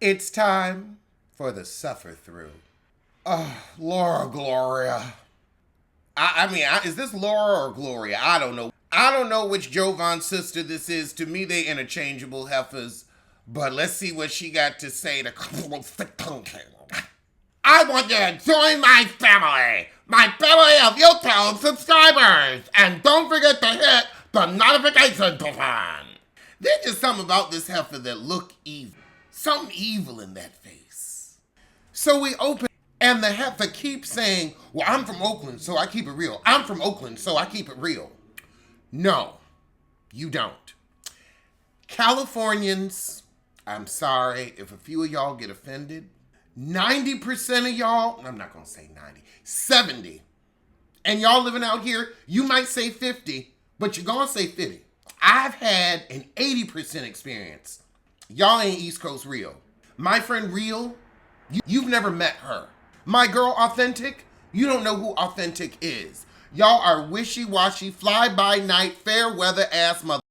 It's time for the suffer through. Oh, Laura Gloria. Is this Laura or Gloria? I don't know. I don't know which Jovan's sister this is. To me, they interchangeable heifers. But let's see what she got to say to I want you to join my family of YouTube subscribers. And don't forget to hit the notification button. There's just something about this heifer that look evil. Something evil in that face. So we open, and the heifer keeps saying, well, I'm from Oakland, so I keep it real. I'm from Oakland, so I keep it real. No, you don't. Californians, I'm sorry if a few of y'all get offended. 90% of y'all, I'm not going to say 90, 70. And y'all living out here, you might say 50, but you're going to say 50. I've had an 80% experience. Y'all ain't East Coast Real. My friend Real, you've never met her. My girl Authentic, you don't know who Authentic is. Y'all are wishy-washy, fly-by-night, fair weather ass mother.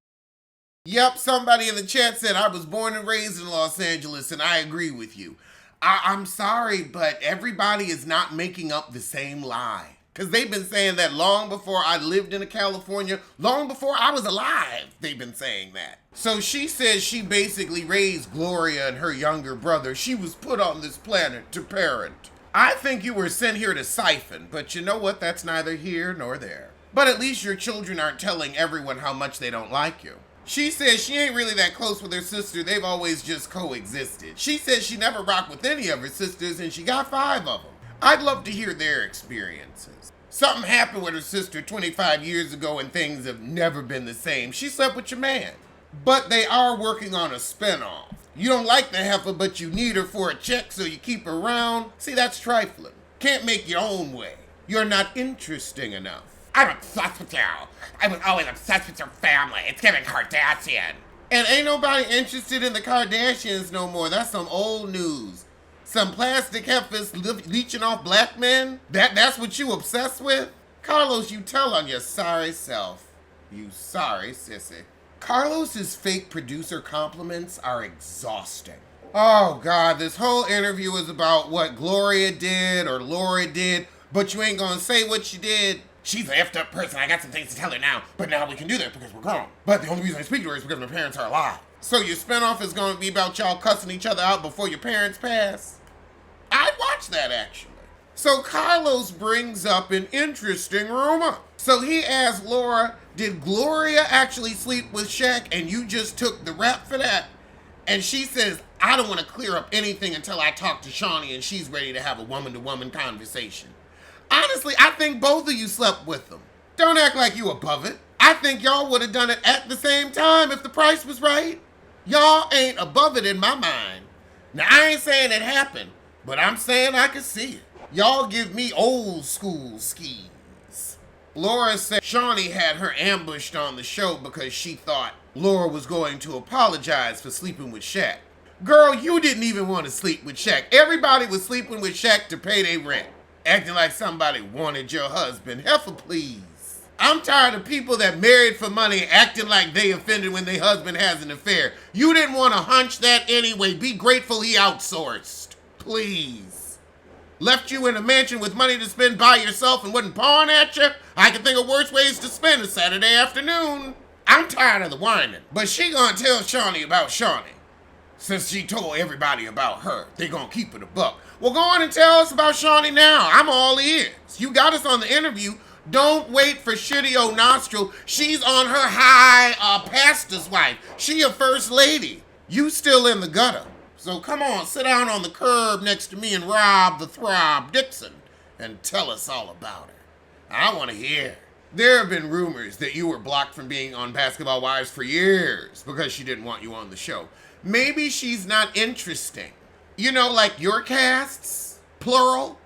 Yep, somebody in the chat said I was born and raised in Los Angeles, and I agree with you. I'm sorry, but everybody is not making up the same lie. Because they've been saying that long before I lived in California, long before I was alive, they've been saying that. So she says she basically raised Gloria and her younger brother. She was put on this planet to parent. I think you were sent here to siphon, but you know what? That's neither here nor there. But at least your children aren't telling everyone how much they don't like you. She says she ain't really that close with her sister. They've always just coexisted. She says she never rocked with any of her sisters, and she got 5 of them. I'd love to hear their experiences. Something happened with her sister 25 years ago and things have never been the same. She slept with your man. But they are working on a spinoff. You don't like the heifer, but you need her for a check, so you keep her around. See, that's trifling. Can't make your own way. You're not interesting enough. I'm obsessed with you. I was always obsessed with your family. It's giving Kardashian. And ain't nobody interested in the Kardashians no more. That's some old news. Some plastic heifers leeching off black men? That's what you obsessed with? Carlos, you tell on your sorry self. You sorry sissy. Carlos's fake producer compliments are exhausting. Oh God, this whole interview is about what Gloria did or Laura did, but you ain't gonna say what she did. She's an effed up person. I got some things to tell her now, but now we can do that because we're grown. But the only reason I speak to her is because my parents are alive. So your spinoff is gonna be about y'all cussing each other out before your parents pass? I'd watch that, actually. So Carlos brings up an interesting rumor. So he asked Laura, did Gloria actually sleep with Shaq and you just took the rap for that? And she says, I don't want to clear up anything until I talk to Shawnee and she's ready to have a woman-to-woman conversation. Honestly, I think both of you slept with them. Don't act like you above it. I think y'all would have done it at the same time if the price was right. Y'all ain't above it in my mind. Now, I ain't saying it happened, but I'm saying I can see it. Y'all give me old school schemes. Laura said Shawnee had her ambushed on the show because she thought Laura was going to apologize for sleeping with Shaq. Girl, you didn't even want to sleep with Shaq. Everybody was sleeping with Shaq to pay their rent. Acting like somebody wanted your husband. Heifer, please. I'm tired of people that married for money acting like they offended when their husband has an affair. You didn't want to hunch that anyway. Be grateful he outsourced. Please. Left you in a mansion with money to spend by yourself and wasn't pawing at you? I can think of worse ways to spend a Saturday afternoon. I'm tired of the whining. But she gonna tell Shawnee about Shawnee. Since she told everybody about her, they gonna keep it a buck. Well, go on and tell us about Shawnee now. I'm all ears. You got us on the interview. Don't wait for shitty old nostril. She's on her high pastor's wife. She a first lady. You still in the gutter. So come on, sit down on the curb next to me and Rob the Throb Dixon and tell us all about her. I want to hear. There have been rumors that you were blocked from being on Basketball Wives for years because she didn't want you on the show. Maybe she's not interesting. You know, like your casts, plural.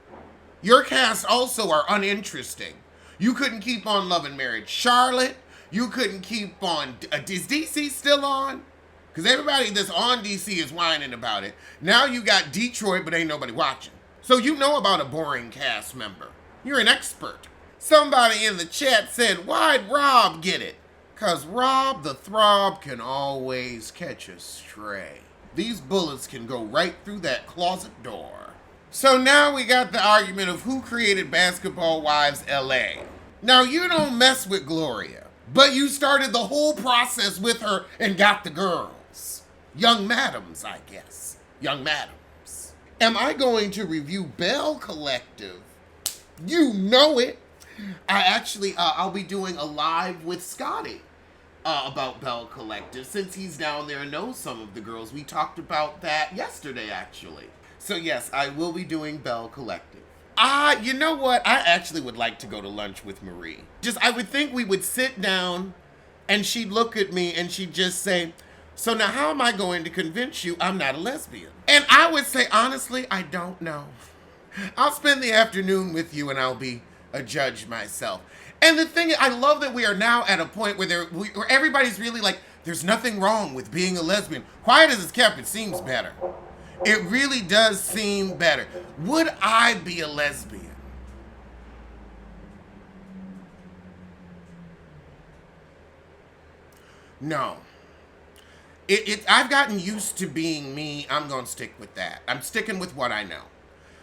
Your casts also are uninteresting. You couldn't keep on Love and Marriage Charlotte. You couldn't keep on, is DC still on? Because everybody that's on DC is whining about it. Now you got Detroit, but ain't nobody watching. So you know about a boring cast member. You're an expert. Somebody in the chat said, why'd Rob get it? Because Rob the Throb can always catch a stray. These bullets can go right through that closet door. So now we got the argument of who created Basketball Wives LA. Now, you don't mess with Gloria, but you started the whole process with her and got the girls. Young madams, I guess. Young madams. Am I going to review Bell Collective? You know it. I'll be doing a live with Scotty about Bell Collective, since he's down there and knows some of the girls. We talked about that yesterday, actually. So yes, I will be doing Bell Collective. You know what? I actually would like to go to lunch with Marie. I would think we would sit down and she'd look at me and she'd just say, so now how am I going to convince you I'm not a lesbian? And I would say, honestly, I don't know. I'll spend the afternoon with you and I'll be a judge myself. And the thing is, I love that we are now at a point where everybody's really like, there's nothing wrong with being a lesbian. Quiet as it's kept, it seems better. It really does seem better. Would I be a lesbian? No. I've gotten used to being me. I'm going to stick with that. I'm sticking with what I know.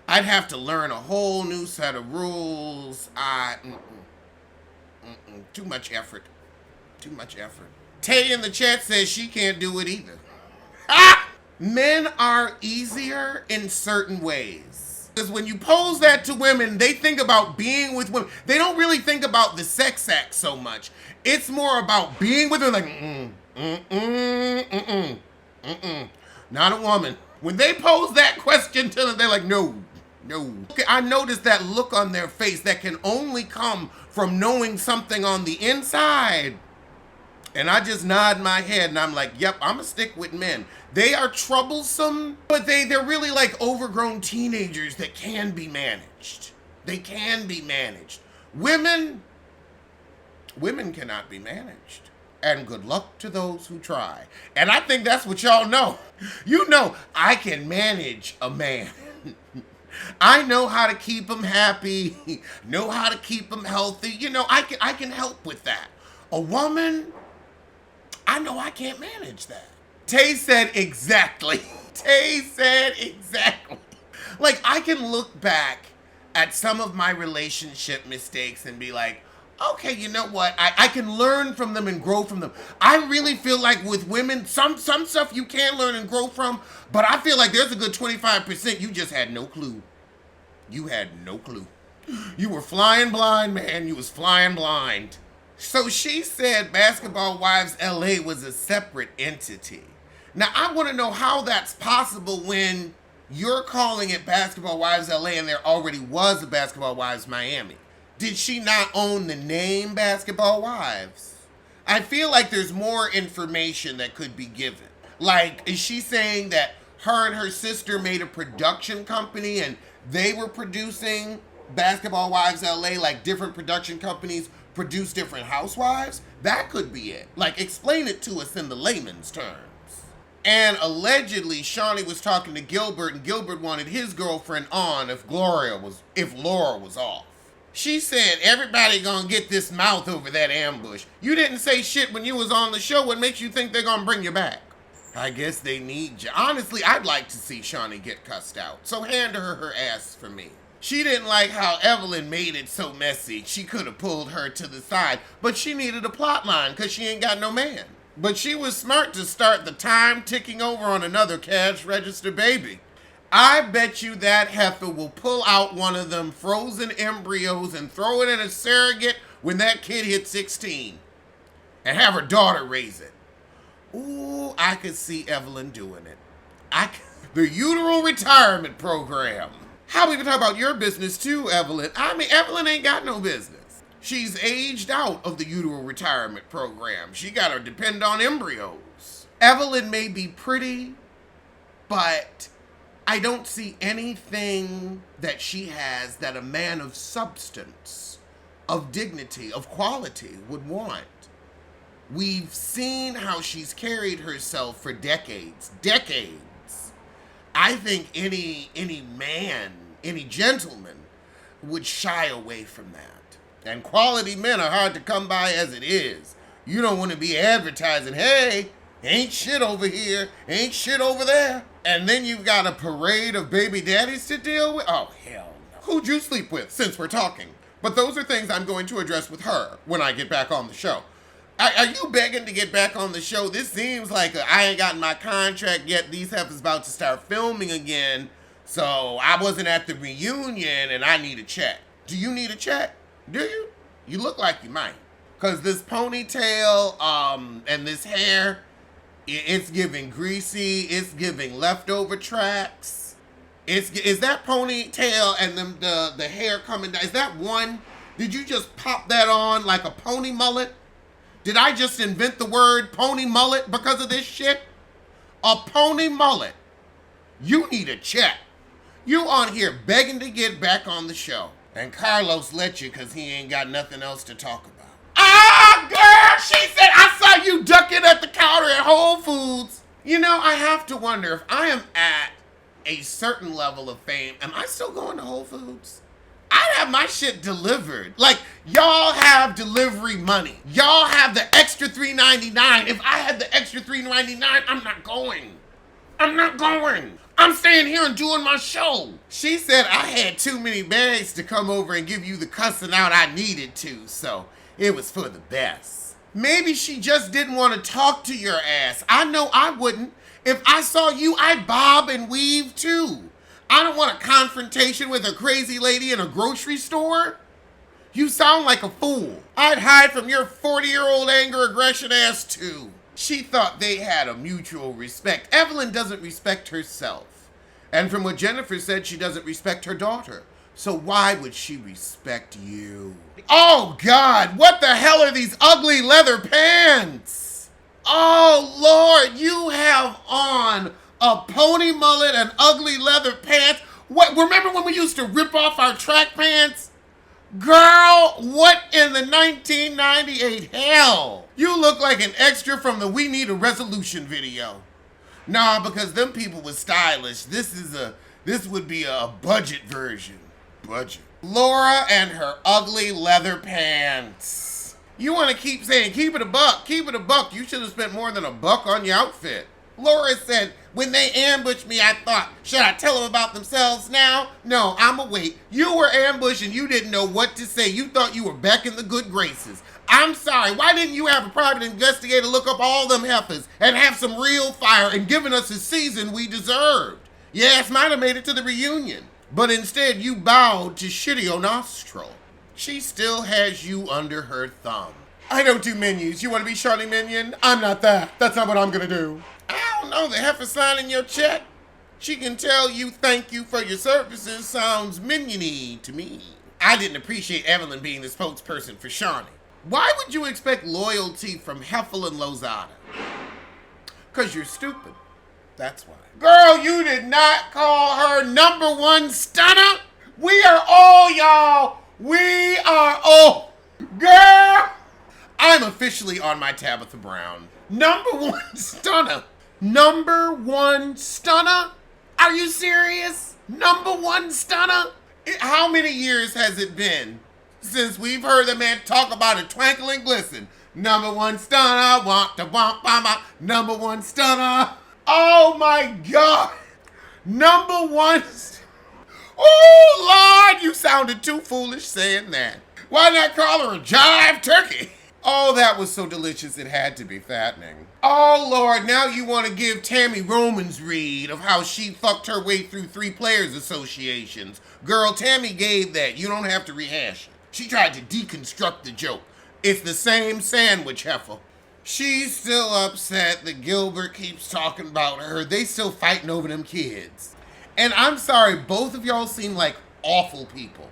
I'd have to learn a whole new set of rules. Too much effort. Too much effort. Tay in the chat says she can't do it either. Men are easier in certain ways. Because when you pose that to women, they think about being with women. They don't really think about the sex act so much. It's more about being with them, like, not a woman. When they pose that question to them, they're like, no. I noticed that look on their face that can only come from knowing something on the inside. And I just nod my head and I'm like, yep, I'm gonna stick with men. They are troublesome, but they're really like overgrown teenagers that can be managed. They can be managed. Women cannot be managed. And good luck to those who try. And I think that's what y'all know. You know, I can manage a man. I know how to keep him happy, know how to keep him healthy. You know, I can help with that. A woman, I know I can't manage that. Tay said exactly. Tay said exactly. Like, I can look back at some of my relationship mistakes and be like, okay, you know what? I can learn from them and grow from them. I really feel like with women, some stuff you can learn and grow from, but I feel like there's a good 25% you just had no clue. You had no clue. You were flying blind, man. You was flying blind. So she said Basketball Wives LA was a separate entity. Now, I want to know how that's possible when you're calling it Basketball Wives LA and there already was a Basketball Wives Miami. Did she not own the name Basketball Wives? I feel like there's more information that could be given. Like, is she saying that her and her sister made a production company and they were producing Basketball Wives LA, like different production companies produce different housewives? That could be it. Like, explain it to us in the layman's terms. And allegedly, Shawnee was talking to Gilbert, and Gilbert wanted his girlfriend on if Laura was off. She said, everybody gonna get this mouth over that ambush. You didn't say shit when you was on the show. What makes you think they're gonna bring you back? I guess they need you. Honestly, I'd like to see Shawnee get cussed out. So hand her ass for me. She didn't like how Evelyn made it so messy. She could have pulled her to the side, but she needed a plot line because she ain't got no man. But she was smart to start the time ticking over on another cash register baby. I bet you that heifer will pull out one of them frozen embryos and throw it in a surrogate when that kid hits 16 and have her daughter raise it. Ooh, I could see Evelyn doing it. The uteral retirement program. How we can talk about your business too, Evelyn? I mean, Evelyn ain't got no business. She's aged out of the uteral retirement program. She got to depend on embryos. Evelyn may be pretty, but I don't see anything that she has that a man of substance, of dignity, of quality would want. We've seen how she's carried herself for decades. I think any man, any gentleman would shy away from that. And quality men are hard to come by as it is. You don't want to be advertising, hey, Ain't shit over here, ain't shit over there. And then you've got a parade of baby daddies to deal with? Oh, hell no. Who'd you sleep with, since we're talking? But those are things I'm going to address with her when I get back on the show. Are you begging to get back on the show? This seems like I ain't gotten my contract yet. These heifers about to start filming again. So I wasn't at the reunion and I need a check. Do you need a check? Do you? You look like you might. Because this ponytail and this hair, it's giving greasy. It's giving leftover tracks. Is that ponytail and the hair coming down? Is that one? Did you just pop that on like a pony mullet? Did I just invent the word pony mullet because of this shit? A pony mullet. You need a check. You on here begging to get back on the show. And Carlos let you because he ain't got nothing else to talk about. Ah, girl, she said I saw you ducking at the counter at Whole Foods. You know, I have to wonder if I am at a certain level of fame, am I still going to Whole Foods? I'd have my shit delivered. Like, y'all have delivery money. Y'all have the extra $3.99. If I had the extra $3.99, I'm not going. I'm not going. I'm staying here and doing my show. She said I had too many bags to come over and give you the cussing out I needed to, so it was for the best. Maybe she just didn't want to talk to your ass. I know I wouldn't. If I saw you, I'd bob and weave too. I don't want a confrontation with a crazy lady in a grocery store. You sound like a fool. I'd hide from your 40-year-old anger aggression ass too. She thought they had a mutual respect. Evelyn doesn't respect herself. And from what Jennifer said, she doesn't respect her daughter. So why would she respect you? Oh God, what the hell are these ugly leather pants? Oh Lord, you have on a pony mullet and ugly leather pants. What? Remember when we used to rip off our track pants? Girl, what in the 1998 hell? You look like an extra from the We Need a Resolution video. Nah, because them people was stylish. This would be a budget version. Budget. Laura and her ugly leather pants. You want to keep saying, keep it a buck, keep it a buck. You should have spent more than $1 on your outfit. Laura said, when they ambushed me, I thought, should I tell them about themselves now? No, I'ma wait. You were ambushed and you didn't know what to say. You thought you were back in the good graces. I'm sorry, why didn't you have a private investigator look up all them heifers and have some real fire and given us a season we deserved? Yes, might have made it to the reunion. But instead, you bowed to Shitty O'Nostril. She still has you under her thumb. I don't do menus. You want to be Charlie Minion? I'm not that. That's not what I'm gonna do. I don't know, the heifer signing your check. She can tell you thank you for your services sounds minion-y to me. I didn't appreciate Evelyn being the spokesperson for Shawnee. Why would you expect loyalty from Evelyn Lozada? Because you're stupid. That's why. Girl, you did not call her #1 stunner. We are all y'all. We are all. Girl, I'm officially on my Tabitha Brown. #1 stunner. #1 stunner? Are you serious? #1 stunner? How many years has it been since we've heard the man talk about a twinkle and glisten? #1 stunner, want to bump, #1 stunner. Oh my God. #1. Oh Lord, you sounded too foolish saying that. Why not call her a jive turkey? Oh, that was so delicious it had to be fattening. Oh Lord, now you want to give Tammy Roman's read of how she fucked her way through 3 players associations. Girl, Tammy gave that. You don't have to rehash it. She tried to deconstruct the joke. It's the same sandwich, heifer. She's still upset that Gilbert keeps talking about her. They still fighting over them kids. And I'm sorry, both of y'all seem like awful people.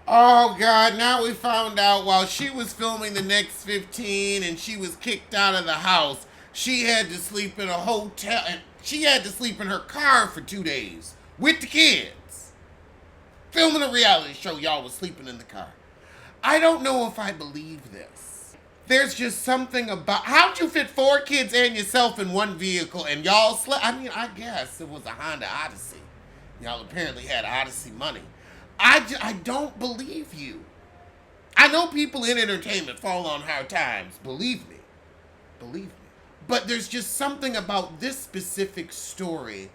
Oh God, now we found out while she was filming the next 15 and she was kicked out of the house, she had to sleep in a hotel and she had to sleep in her car for 2 days with the kids. Filming a reality show, y'all was sleeping in the car. I don't know if I believe this. There's just something about, how'd you fit 4 kids and yourself in one vehicle and y'all slept? I mean, I guess it was a Honda Odyssey. Y'all apparently had Odyssey money. I don't believe you. I know people in entertainment fall on hard times. Believe me. Believe me. But there's just something about this specific story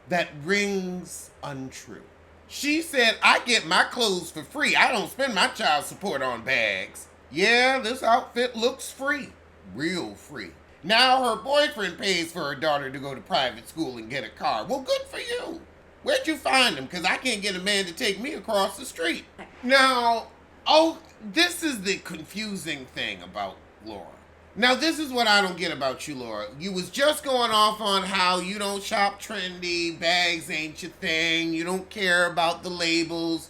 that rings untrue. She said, I get my clothes for free. I don't spend my child support on bags. Yeah, this outfit looks free. Real free. Now her boyfriend pays for her daughter to go to private school and get a car. Well, good for you. Where'd you find him? Because I can't get a man to take me across the street. Now, this is the confusing thing about Laura. Now, this is what I don't get about you, Laura. You was just going off on how you don't shop trendy, bags ain't your thing, you don't care about the labels.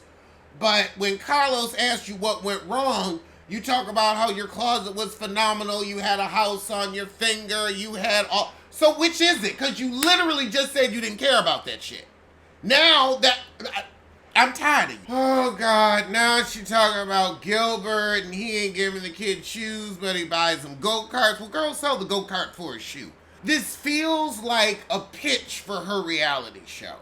But when Carlos asked you what went wrong, you talk about how your closet was phenomenal, you had a house on your finger, you had all... So which is it? Because you literally just said you didn't care about that shit. Now that... I'm tired of you. Oh, God. Now she talking about Gilbert and he ain't giving the kid shoes, but he buys them go-karts. Well, girls sell the go-kart for a shoe. This feels like a pitch for her reality show.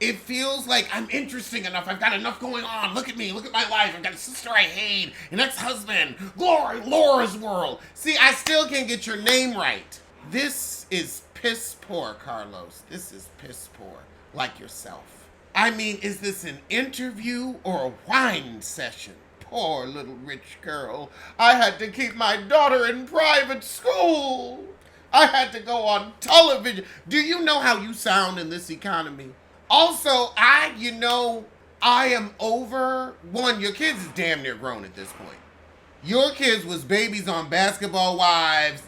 It feels like I'm interesting enough. I've got enough going on. Look at me. Look at my life. I've got a sister I hate, an ex-husband. Glory, Laura's world. See, I still can't get your name right. This is piss poor, Carlos. This is piss poor. Like yourself. I mean, is this an interview or a wine session? Poor little rich girl. I had to keep my daughter in private school. I had to go on television. Do you know how you sound in this economy? Also, I am over... One, your kids is damn near grown at this point. Your kids was babies on Basketball Wives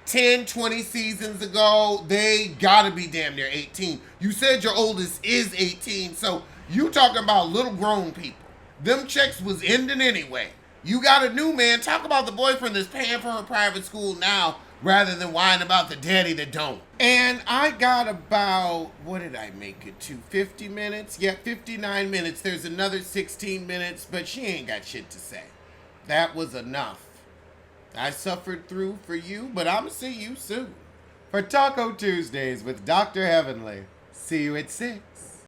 10, 20 seasons ago. They gotta be damn near 18. You said your oldest is 18, so you talking about little grown people. Them checks was ending anyway. You got a new man. Talk about the boyfriend that's paying for her private school now rather than whining about the daddy that don't. And I got about, what did I make it to, 50 minutes? Yeah, 59 minutes. There's another 16 minutes, but she ain't got shit to say. That was enough. I suffered through for you, but I'm gonna see you soon. For Taco Tuesdays with Dr. Heavenly. See you at 6.